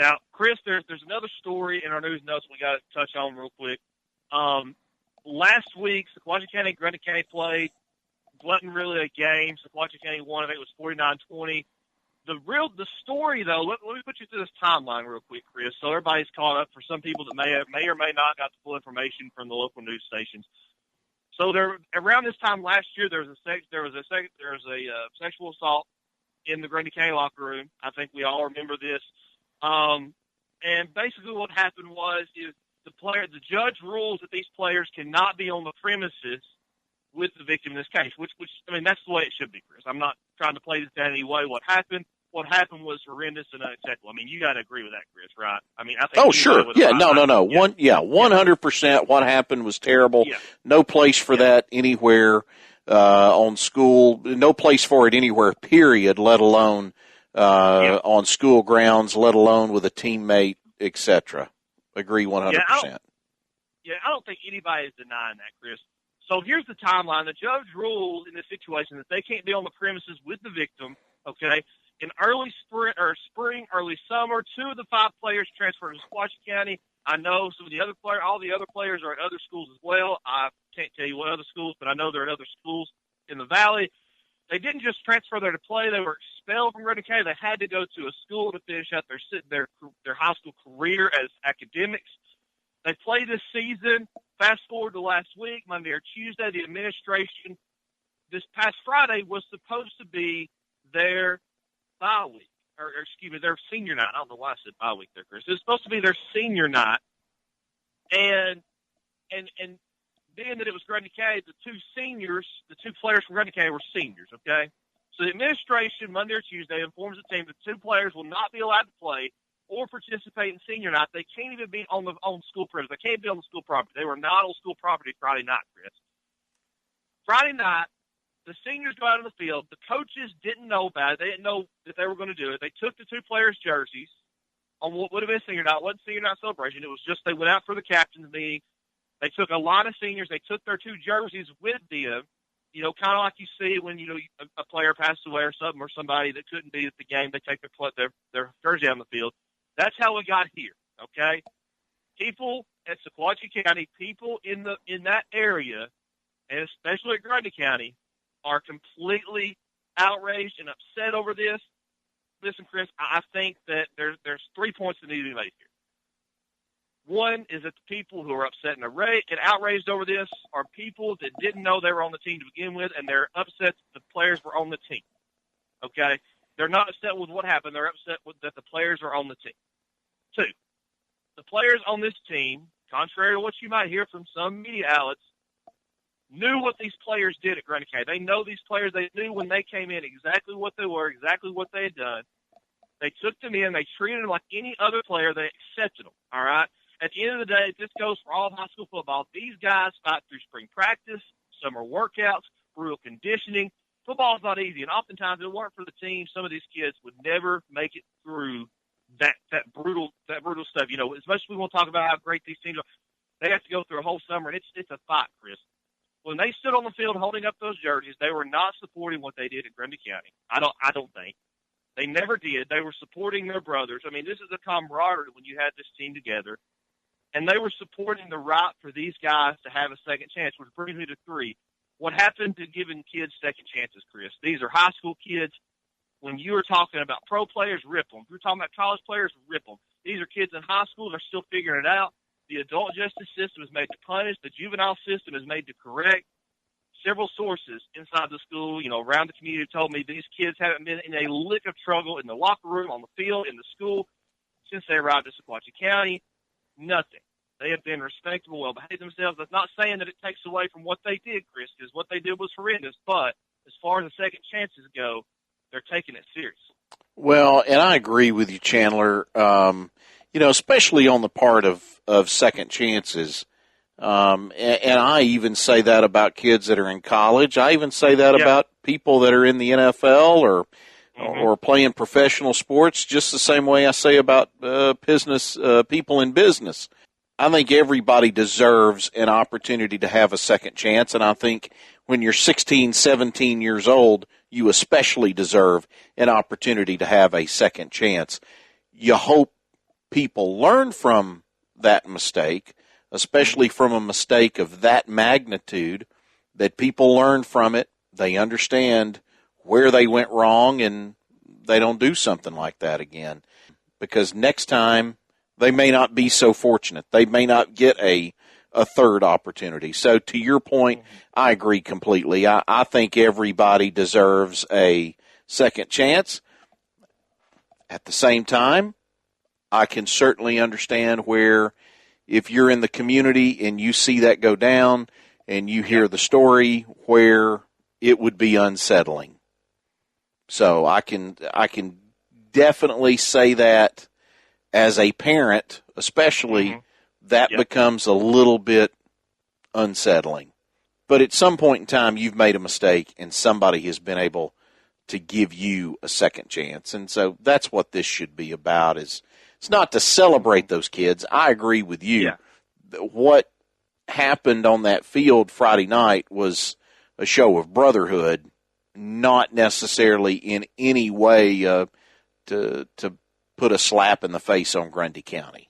Now, Chris, there's another story in our news notes we got to touch on real quick. Last week, Sequatchie County and Grundy County played. Wasn't really a game. Sequatchie County won. I think it was 49-20. The story, though, let me put you through this timeline real quick, Chris, so everybody's caught up. For some people that may or may not got the full information from the local news stations. So around this time last year, there was a sexual assault in the Grundy County locker room. I think we all remember this. And basically, what happened is the judge rules that these players cannot be on the premises with the victim in this case, which I mean, that's the way it should be, Chris. I'm not trying to play this down any way. What happened was horrendous and unacceptable. I mean, you got to agree with that, Chris, right? I mean, I think. Oh, sure. Yeah, no. 100%. What happened was terrible. Yeah. No place for that anywhere on school. No place for it anywhere, period, let alone on school grounds, let alone with a teammate, etc. Agree 100%. I don't think anybody is denying that, Chris. So here's the timeline. The judge ruled in this situation that they can't be on the premises with the victim, okay? In early spring, early summer, 2 of the 5 players transferred to Sequatchie County. I know all the other players are at other schools as well. I can't tell you what other schools, but I know they're at other schools in the Valley. They didn't just transfer there to play. They were expelled from Grundy County. They had to go to a school to finish out their high school career as academics. They played this season. Fast forward to last week, Monday or Tuesday, the administration this past Friday was supposed to be their bye week, their senior night. I don't know why I said bye week there, Chris. It was supposed to be their senior night, and being that it was Grundy County, the 2 players from Grundy County were seniors. Okay, so the administration Monday or Tuesday informs the team that 2 players will not be allowed to play or participate in senior night. They can't even be on school premises. They can't be on the school property. They were not on school property Friday night, Chris. Friday night, the seniors go out on the field. The coaches didn't know about it. They didn't know that they were going to do it. They took the 2 players' jerseys on what would have been senior night. It wasn't senior night celebration. It was just they went out for the captain's meeting. They took a lot of seniors. They took their 2 jerseys with them, kind of like you see when, a player passes away or something, or somebody that couldn't be at the game, they take their jersey on the field. That's how we got here, okay? People at Sequatchie County, people in that area, and especially at Grundy County, are completely outraged and upset over this. Listen, Chris, I think that there's 3 points that need to be made here. One is that the people who are upset and outraged over this are people that didn't know they were on the team to begin with, and they're upset that the players were on the team, okay? They're not upset with what happened. They're upset that the players are on the team. 2, the players on this team, contrary to what you might hear from some media outlets, knew what these players did at Grundy County. They know these players. They knew when they came in exactly what they were, exactly what they had done. They took them in. They treated them like any other player. They accepted them, all right? At the end of the day, this goes for all of high school football. These guys fight through spring practice, summer workouts, brutal conditioning. Football is not easy, and oftentimes if it weren't for the team, some of these kids would never make it through that brutal stuff. As much as we want to talk about how great these teams are, they have to go through a whole summer, and it's a fight, Chris. When they stood on the field holding up those jerseys, they were not supporting what they did at Grundy County. I don't think. They never did. They were supporting their brothers. I mean, this is a camaraderie when you had this team together. And they were supporting the right for these guys to have a second chance, which brings me to 3. What happened to giving kids second chances, Chris? These are high school kids. When you were talking about pro players, rip them. If you're talking about college players, rip them. These are kids in high school. They're still figuring it out. The adult justice system is made to punish. The juvenile system is made to correct. Several sources inside the school, around the community told me these kids haven't been in a lick of trouble in the locker room, on the field, in the school since they arrived at Sequatchie County. Nothing. They have been respectable, well-behaved themselves. That's not saying that it takes away from what they did, Chris, because what they did was horrendous. But as far as the second chances go, they're taking it serious. Well, and I agree with you, Chandler, especially on the part of second chances. And I even say that about kids that are in college. I even say that about people that are in the NFL or playing professional sports, just the same way I say about people in business. I think everybody deserves an opportunity to have a second chance, and I think when you're 16, 17 years old, you especially deserve an opportunity to have a second chance. You hope people learn from that mistake, especially from a mistake of that magnitude, that people learn from it, they understand where they went wrong, and they don't do something like that again. Because next time, they may not be so fortunate. They may not get a third opportunity. So to your point, I agree completely. I think everybody deserves a second chance. At the same time, I can certainly understand where if you're in the community and you see that go down and you hear the story, where it would be unsettling. So I can definitely say that as a parent, especially, that becomes a little bit unsettling. But at some point in time, you've made a mistake and somebody has been able to give you a second chance. And so that's what this should be about. It's not to celebrate those kids. I agree with you. Yeah. What happened on that field Friday night was a show of brotherhood, not necessarily in any way to put a slap in the face on Grundy County.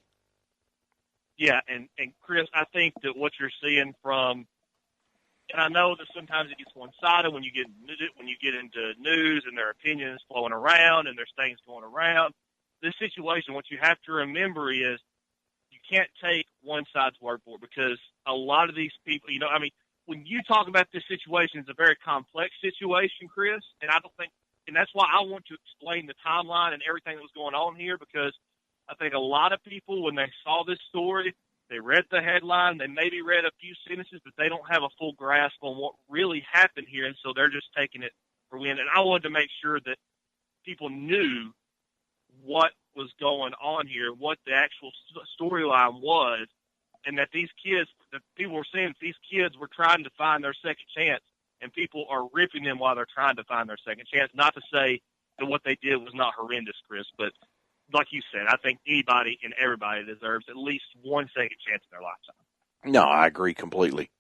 Yeah, and Chris, I think that what you're seeing from, and I know that sometimes it gets one-sided when you get into news and their opinions flowing around and there's things going around. This situation, what you have to remember is you can't take one side's word for it, because a lot of these people, when you talk about this situation, it's a very complex situation, Chris, and that's why I want to explain the timeline and everything that was going on here, because I think a lot of people, when they saw this story, they read the headline, they maybe read a few sentences, but they don't have a full grasp on what really happened here, and so they're just taking it for wind. And I wanted to make sure that people knew what was going on here, what the actual storyline was, and that these kids, that people were saying these kids were trying to find their second chance, and people are ripping them while they're trying to find their second chance. Not to say that what they did was not horrendous, Chris, but like you said, I think anybody and everybody deserves at least one second chance in their lifetime. No, I agree completely.